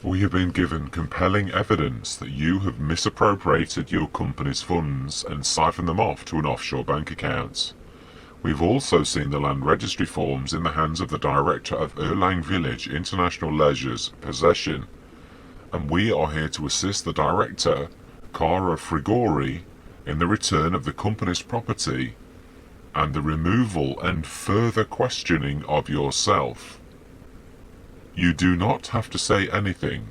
We have been given compelling evidence that you have misappropriated your company's funds and siphoned them off to an offshore bank account. We've also seen the land registry forms in the hands of the director of Erlang Village International Leisure's possession, and we are here to assist the director, Cara Frigori, in the return of the company's property and the removal and further questioning of yourself. You do not have to say anything,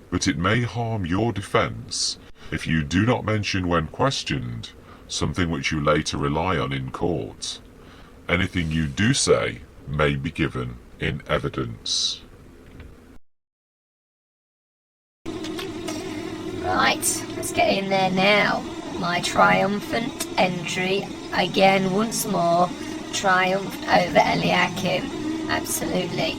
but it may harm your defence if you do not mention when questioned something which you later rely on in court. Anything you do say may be given in evidence. Right, let's get in there now. My triumphant entry, again, once more, triumphed over Eliakim. Absolutely.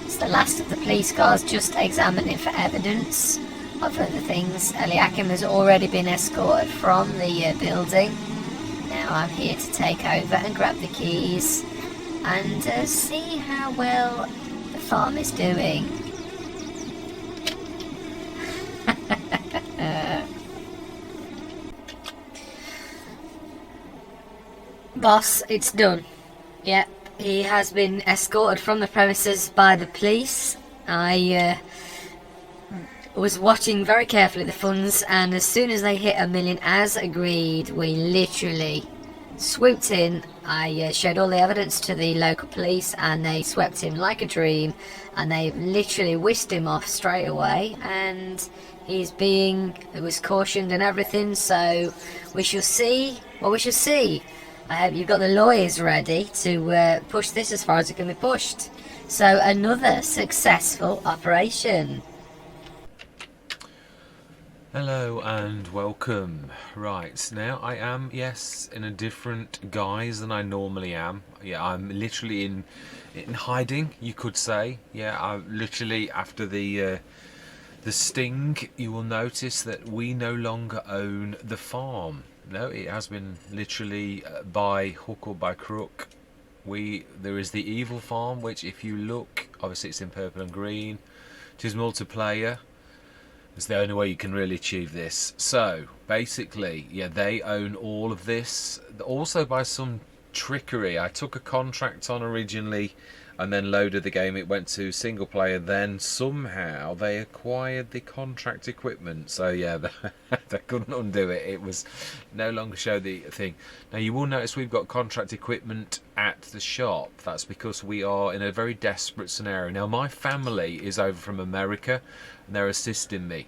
It's the last of the police cars just examining for evidence of other things. Eliakim has already been escorted from the building. Now I'm here to take over and grab the keys and see how well the farm is doing. Boss, it's done. Yep, he has been escorted from the premises by the police. I was watching very carefully the funds, and as soon as they hit 1 million as agreed, we literally swooped in. I showed all the evidence to the local police, and they swept him like a dream, and they literally whisked him off straight away, and it was cautioned and everything, so we shall see what we shall see. I hope you've got the lawyers ready to push this as far as it can be pushed. So another successful operation. Hello and welcome. Right, now I am, yes, in a different guise than I normally am. Yeah, I'm literally in hiding, you could say. Yeah, I literally, after the sting, you will notice that we no longer own the farm. No, it has been literally by hook or by crook. There is the evil farm, which if you look, obviously it's in purple and green. It is multiplayer. It's the only way you can really achieve this. So basically, yeah, they own all of this. Also by some trickery, I took a contract on originally and then loaded the game. It went to single player, then somehow they acquired the contract equipment. So yeah, they couldn't undo it. It was no longer show the thing. Now you will notice we've got contract equipment at the shop. That's because we are in a very desperate scenario. Now my family is over from America and they're assisting me,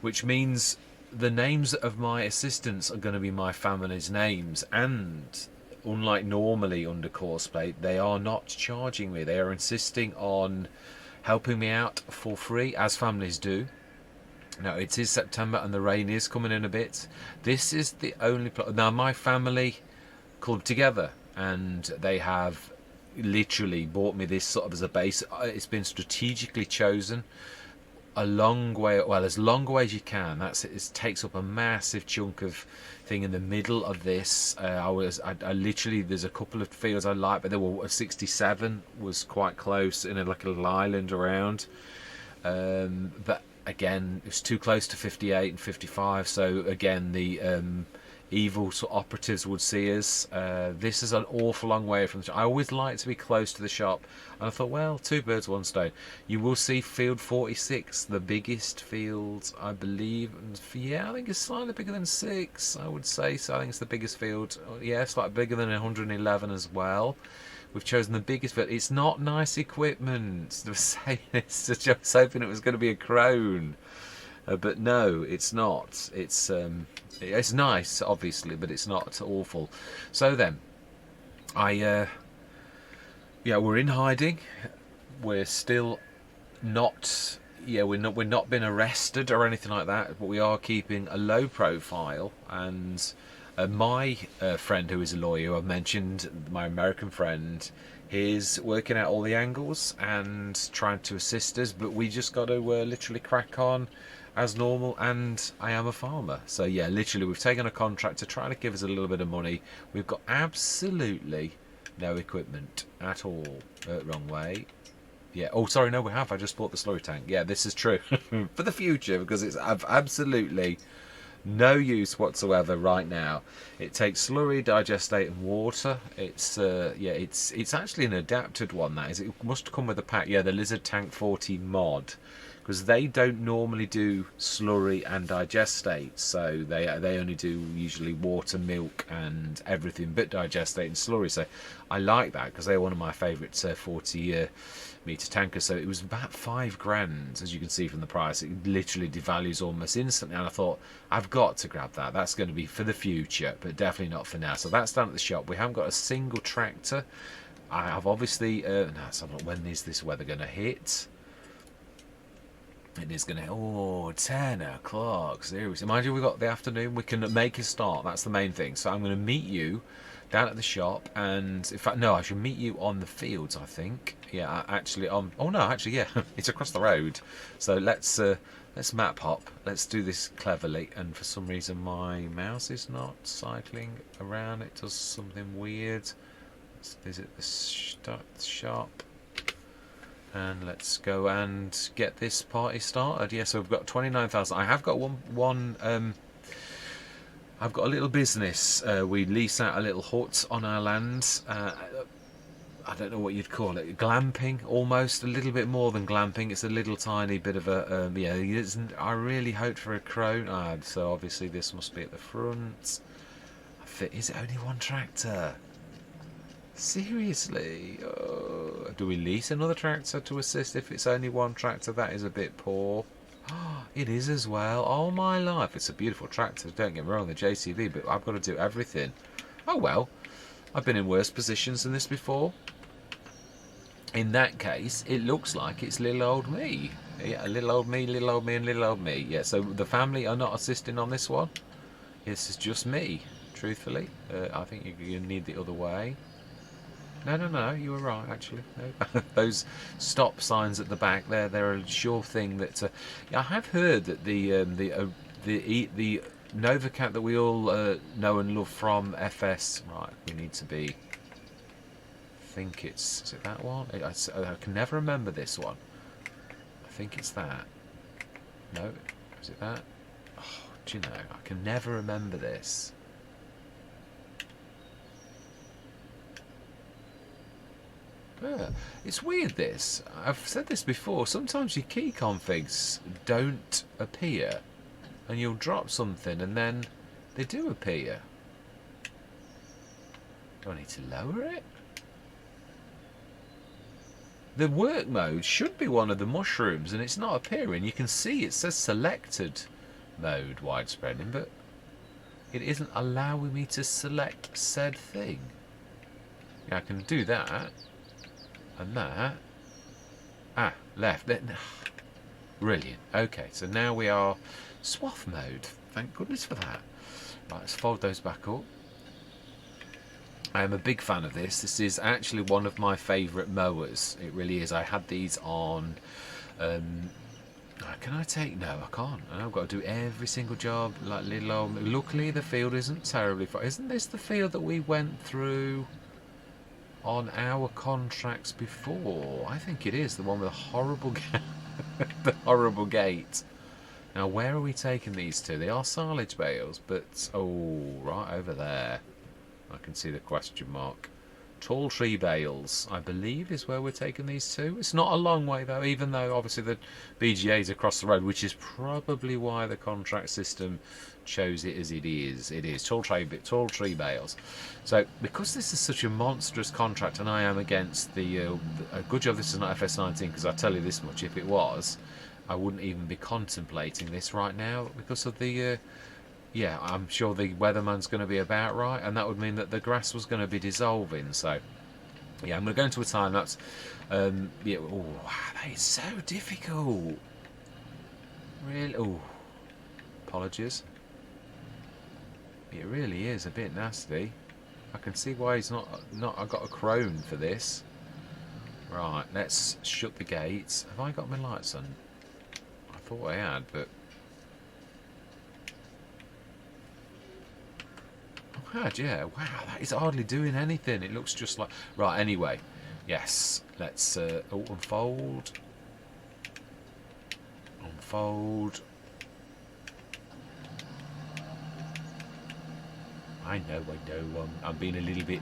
which means the names of my assistants are going to be my family's names, and unlike normally under Courseplay, they are not charging me. They are insisting on helping me out for free, as families do. Now it is September and the rain is coming in a bit. This is the only now my family clubbed together and they have literally bought me this sort of as a base. It's been strategically chosen a long way, well, as long away as you can. It takes up a massive chunk of thing in the middle of this. I literally, there's a couple of fields I like, but there were 67 was quite close in like a little island around. But again, it was too close to 58 and 55. So again, the evil sort of operatives would see us. This is an awful long way from the shop. I always like to be close to the shop, and I thought, well, two birds, one stone. You will see field 46, the biggest field, I believe. And yeah, I think it's slightly bigger than 6, I would say. So I think it's the biggest field. Yeah, it's like bigger than 111 as well. We've chosen the biggest field. It's not nice equipment. They were saying this. I was hoping it was going to be a crone. But no, it's not. It's nice, obviously, but it's not awful. So then, yeah, we're in hiding. We're still not. Yeah, we're not been arrested or anything like that. But we are keeping a low profile. And my friend, who is a lawyer, who I've mentioned, my American friend, he's working out all the angles and trying to assist us. But we just got to literally crack on as normal, and I am a farmer. So yeah, literally we've taken a contract to try to give us a little bit of money. We've got absolutely no equipment at all. Wrong way. Yeah. Oh, sorry, no, we have. I just bought the slurry tank. Yeah, this is true for the future because it's absolutely no use whatsoever right now. It takes slurry, digestate, and water. It's yeah, it's actually an adapted one. That is, it must come with a pack. Yeah, the Lizard Tank 40 mod, because they don't normally do slurry and digestate. So they only do usually water, milk, and everything but digestate and slurry. So I like that because they're one of my favourite 40 meter tankers. So it was about £5 as you can see from the price. It literally devalues almost instantly, and I thought I've got to grab that. That's going to be for the future, but definitely not for now. So that's down at the shop. We haven't got a single tractor. I have obviously let's have a look. When is this weather going to hit? It is going to 10 o'clock. Seriously, mind you, we've got the afternoon. We can make a start. That's the main thing. So I'm going to meet you down at the shop, and in fact, no, I should meet you on the fields. I think, yeah, actually, oh no, actually, yeah, it's across the road. So let's map hop. Let's do this cleverly. And for some reason, my mouse is not cycling around. It does something weird. Let's visit the shop. And let's go and get this party started. Yeah, so we've got 29,000. I have got I've got a little business. We lease out a little hut on our land. I don't know what you'd call it. Glamping, almost. A little bit more than glamping. It's a little tiny bit of a... yeah, I really hoped for a crone. So obviously this must be at the front. Is it only one tractor? Seriously? Oh, do we lease another tractor to assist if it's only one tractor? That is a bit poor. It is as well. Oh my life. It's a beautiful tractor. Don't get me wrong, the JCV, but I've got to do everything. Oh well. I've been in worse positions than this before. In that case, it looks like it's little old me. Yeah, little old me, little old me, and little old me. Yeah, so the family are not assisting on this one. This is just me, truthfully. I think you need the other way. No, you were right, actually. No. Those stop signs at the back they're a sure thing that... I have heard that the Novacat that we all know and love from FS... Right, we need to be... I think it's... Is it that one? I can never remember this one. I think it's that. No? Is it that? Oh, do you know, I can never remember this. Yeah, it's weird this. I've said this before. Sometimes your key configs don't appear and you'll drop something and then they do appear. Do I need to lower it? The work mode should be one of the mushrooms and it's not appearing. You can see it says selected mode widespreading, but it isn't allowing me to select said thing. Yeah, I can do that. And that. Left. Brilliant. Okay, so now we are swath mode. Thank goodness for that. Right, let's fold those back up. I am a big fan of this. This is actually one of my favourite mowers. It really is. I had these on... can I take... No, I can't. I've got to do every single job like little old... Luckily the field isn't terribly far. Isn't this the field that we went through on our contracts before? I think it is. The one with the horrible the horrible gate. Now where are we taking these to? They are silage bales, but oh, right over there. I can see the question mark. Tall tree bales, I believe, is where we're taking these to. It's not a long way though, even though obviously the BGA's across the road, which is probably why the contract system chose it as it is. It is tall tree bales. So because this is such a monstrous contract, and I am against the a good job this is not FS19, because I tell you this much, if it was, I wouldn't even be contemplating this right now because of the. Yeah, I'm sure the weatherman's going to be about right, and that would mean that the grass was going to be dissolving. So, yeah, I'm going to go into a time lapse. Yeah, oh, wow, that is so difficult. Really, oh, apologies. It really is a bit nasty. I can see why he's not. I got a crone for this. Right, let's shut the gates. Have I got my lights on? I thought I had, but. Yeah, wow, that is hardly doing anything. It looks just like... Right, anyway, Yes, let's unfold. Unfold. I know, I'm being a little bit...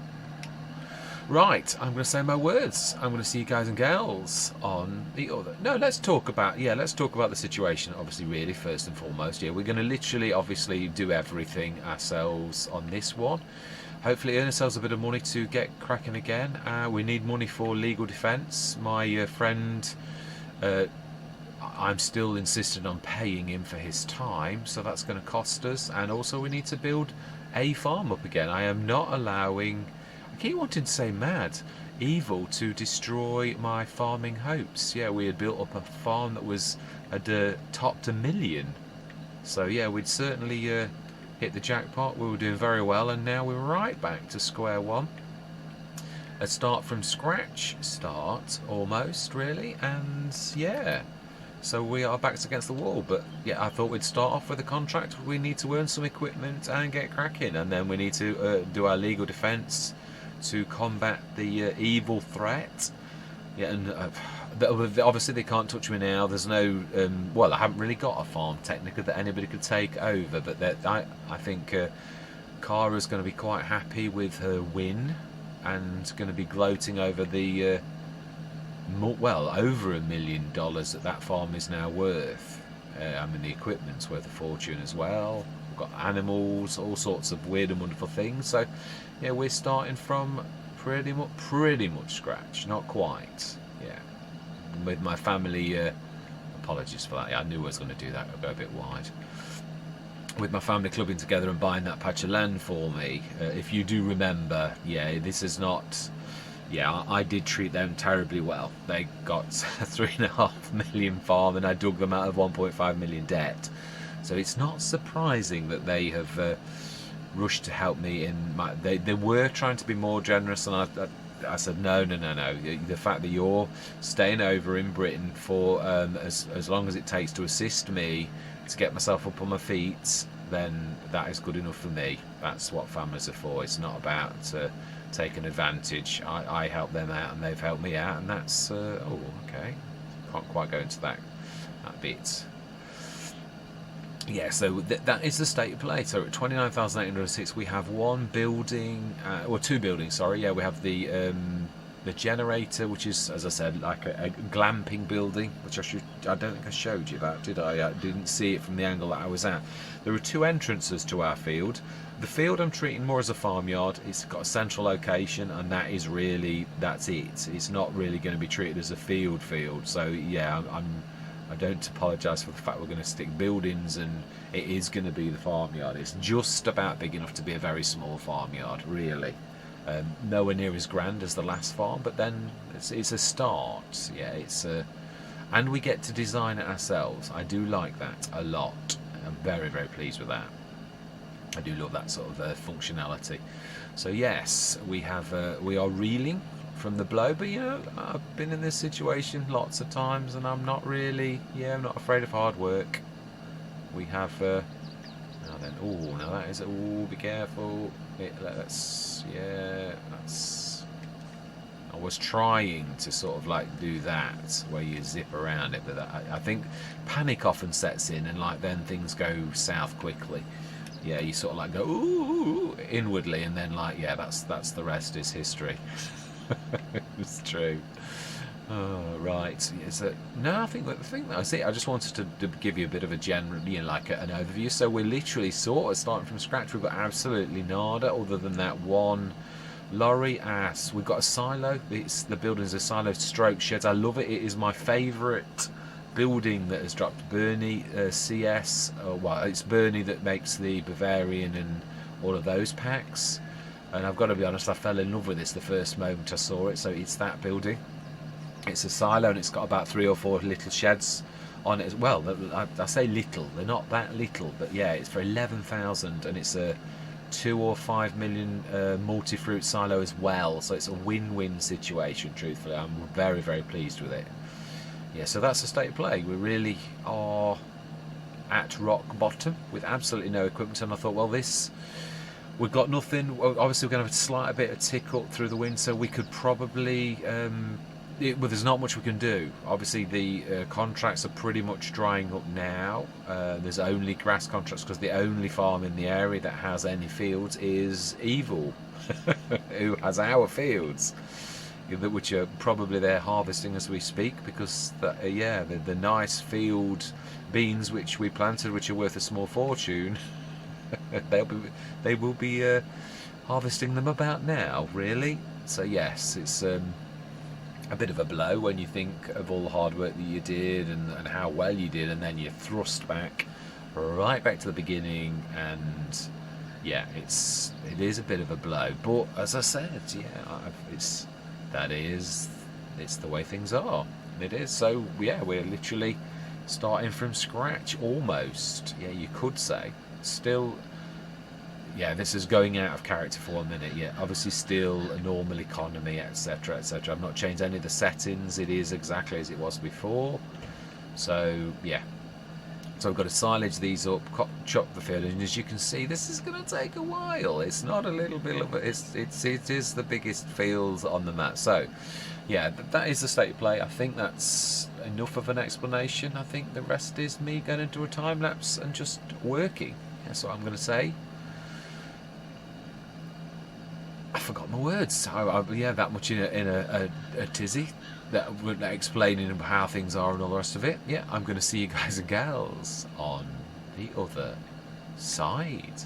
Right, I'm going to say my words. I'm going to see you guys and girls on the other... No, let's talk about the situation, obviously, really, first and foremost. Yeah, we're going to literally, obviously, do everything ourselves on this one. Hopefully earn ourselves a bit of money to get cracking again. We need money for legal defence. My friend... I'm still insisting on paying him for his time, so that's going to cost us. And also we need to build a farm up again. I am not allowing... I keep wanting to say mad, evil to destroy my farming hopes. Yeah, we had built up a farm that was topped 1 million. So yeah, we'd certainly hit the jackpot. We were doing very well, and now we're right back to square one. A start from scratch, almost really, and yeah. So we are backs against the wall, but yeah, I thought we'd start off with a contract. We need to earn some equipment and get cracking, and then we need to do our legal defence to combat the evil threat. Yeah, and obviously they can't touch me now. There's no, well, I haven't really got a farm technically that anybody could take over, but I think Kara's going to be quite happy with her win and going to be gloating over the well, over $1 million that farm is now worth. I mean, the equipment's worth a fortune as well. We've got animals, all sorts of weird and wonderful things. So, yeah, we're starting from pretty much scratch. Not quite, yeah. With my family, apologies for that. Yeah, I knew I was going to do that. I'll go a bit wide. With my family clubbing together and buying that patch of land for me. If you do remember, yeah, this is not... Yeah, I did treat them terribly well. They got a 3.5 million farm and I dug them out of 1.5 million debt. So it's not surprising that they have rushed to help me in my... They were trying to be more generous, and I said, no. The fact that you're staying over in Britain for as long as it takes to assist me to get myself up on my feet, then that is good enough for me. That's what families are for. It's not about... taking advantage. I help them out and they've helped me out, and that's oh, okay, can't quite go into that bit. Yeah, so that is the state of play. So at 29,806 we have one building, or two buildings, sorry. Yeah, we have the generator, which is, as I said, like a glamping building, which I don't think I showed you that, did I? I didn't see it from the angle that I was at. There are two entrances to our field. The field I'm treating more as a farmyard. It's got a central location, and that's it. It's not really going to be treated as a field. So yeah, I don't apologise for the fact we're going to stick buildings, and it is going to be the farmyard. It's just about big enough to be a very small farmyard, really. Nowhere near as grand as the last farm, but then it's a start. Yeah, and we get to design it ourselves. I do like that a lot. I'm very, very pleased with that. I do love that sort of functionality. So yes, we are reeling from the blow, but you know, I've been in this situation lots of times, and I'm not afraid of hard work. We have now that is, be careful. I was trying to sort of like do that where you zip around it, but I think panic often sets in, and like then things go south quickly. Yeah, you sort of like go ooh inwardly, and then like, yeah, that's the rest is history. It's true. Oh, right. No, I think that's it. I just wanted to give you a bit of a general, like an overview. So we're literally sort of starting from scratch. We've got absolutely nada other than that one lorry ass. We've got a silo. The building's a silo stroke sheds. I love it. It is my favourite building that has dropped. Bernie CS. Well, it's Bernie that makes the Bavarian and all of those packs. And I've got to be honest, I fell in love with this the first moment I saw it. So it's that building. It's a silo, and it's got about 3 or 4 little sheds on it as well. I say little, they're not that little, but yeah, it's for 11,000, and it's a 2 or 5 million multi-fruit silo as well. So it's a win-win situation, truthfully. I'm very, very pleased with it. Yeah, so that's the state of play. We really are at rock bottom with absolutely no equipment, and I thought, well, we've got nothing. Well, obviously, we're going to have a slight bit of tick up through the wind, so we could probably. Well, there's not much we can do. Obviously, the contracts are pretty much drying up now. There's only grass contracts because the only farm in the area that has any fields is Evil, who has our fields, which are probably they're harvesting as we speak because the nice field beans which we planted, which are worth a small fortune, they will be harvesting them about now, really. So yes, it's a bit of a blow when you think of all the hard work that you did and how well you did, and then you're thrust right back to the beginning, and yeah, it is a bit of a blow. But as I said, it's the way things are. It is. So yeah, we're literally starting from scratch almost. Yeah, you could say. Still, yeah, this is going out of character for a minute. Yeah, obviously still a normal economy, etc., etc. I've not changed any of the settings. It is exactly as it was before. So yeah, so we've got to silage these up, chop the field, and as you can see, this is going to take a while. It's not a little bit of it is the biggest field on the map. So yeah, that is the state of play. I think that's enough of an explanation. I think the rest is me going into a time lapse and just working. That's what I'm going to say. I forgot my words. That much in a tizzy, that explaining how things are and all the rest of it. Yeah, I'm going to see you guys and gals on the other side.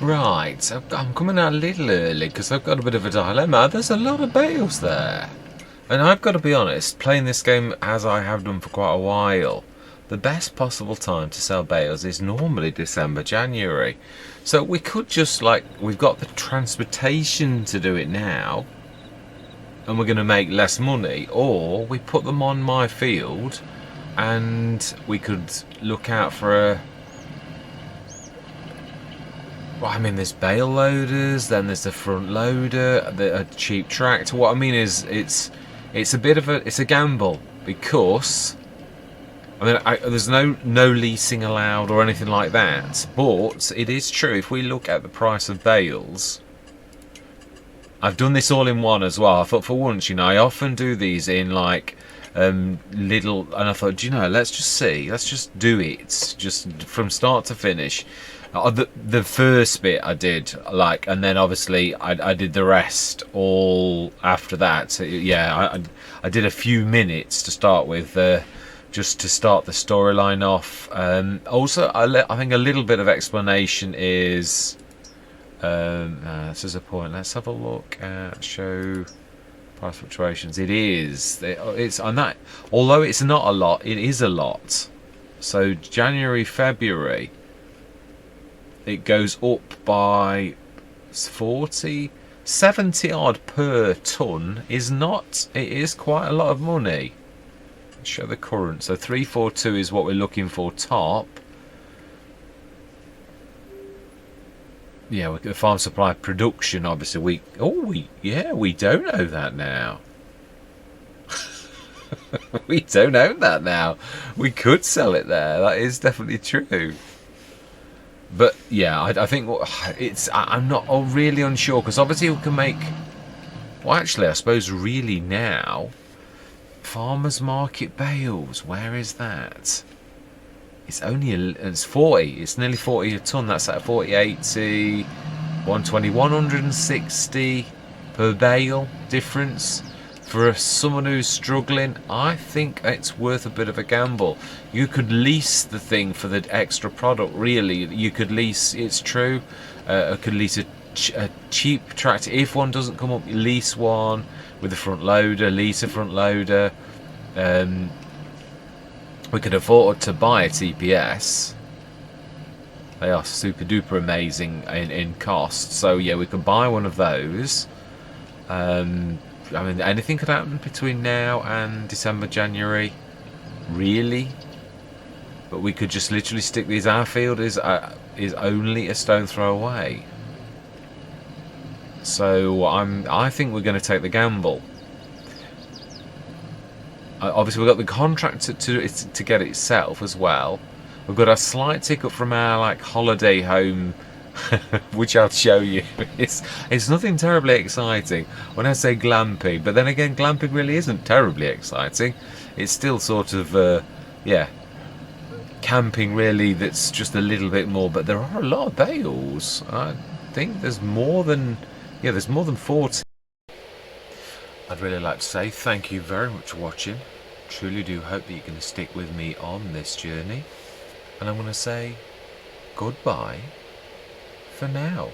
Right, I'm coming out a little early because I've got a bit of a dilemma. There's a lot of bales there. And I've got to be honest, playing this game as I have done for quite a while, the best possible time to sell bales is normally December, January. So we could just, like, we've got the transportation to do it now, and we're going to make less money, or we put them on my field and we could look out for a... Well, I mean, there's bale loaders, then there's the front loader, a cheap tractor. What I mean is, it's a bit of a gamble, because I mean, there's no leasing allowed or anything like that. But it is true, if we look at the price of bales, I've done this all in one as well. I thought for once, you know, I often do these in like little, and I thought, you know, let's just see, let's just do it, just from start to finish. The first bit I did, like, and then obviously I did the rest all after that. So yeah, I did a few minutes to start with, just to start the storyline off. Also, I think a little bit of explanation is, this is a point. Let's have a look at show price fluctuations. It's on that. Although it's not a lot, it is a lot. So January, February, it goes up by 40, 70 odd per ton. It is quite a lot of money. Show the current. So 342 is what we're looking for top. Yeah, with the farm supply production, obviously we don't know that now. We don't own that now. We could sell it there. That is definitely true. But yeah, I think I'm not really unsure, because obviously we can make, well, actually I suppose really now, farmers market bales, where is that? It's it's 40, it's nearly 40 a ton. That's at 40, 80, 120, 160 per bale difference. For someone who's struggling, I think it's worth a bit of a gamble. You could lease the thing for the extra product, really. You could lease, it's true, could lease a cheap tractor. If one doesn't come up, you lease one with a front loader, lease a front loader. We could afford to buy a TPS. They are super duper amazing in cost. So yeah, we could buy one of those. I mean, anything could happen between now and December, January, really. But we could just literally stick these. Our field is only a stone throw away. So I think we're going to take the gamble. Obviously, we've got the contract to get it itself as well. We've got a slight tick up from our like holiday home, which I'll show you. It's nothing terribly exciting when I say glamping, but then again, glamping really isn't terribly exciting. It's still sort of yeah, camping really. That's just a little bit more, but there are a lot of bales. I think there's more than 40. I'd really like to say thank you very much for watching. Truly do hope that you can stick with me on this journey, and I'm going to say goodbye for now.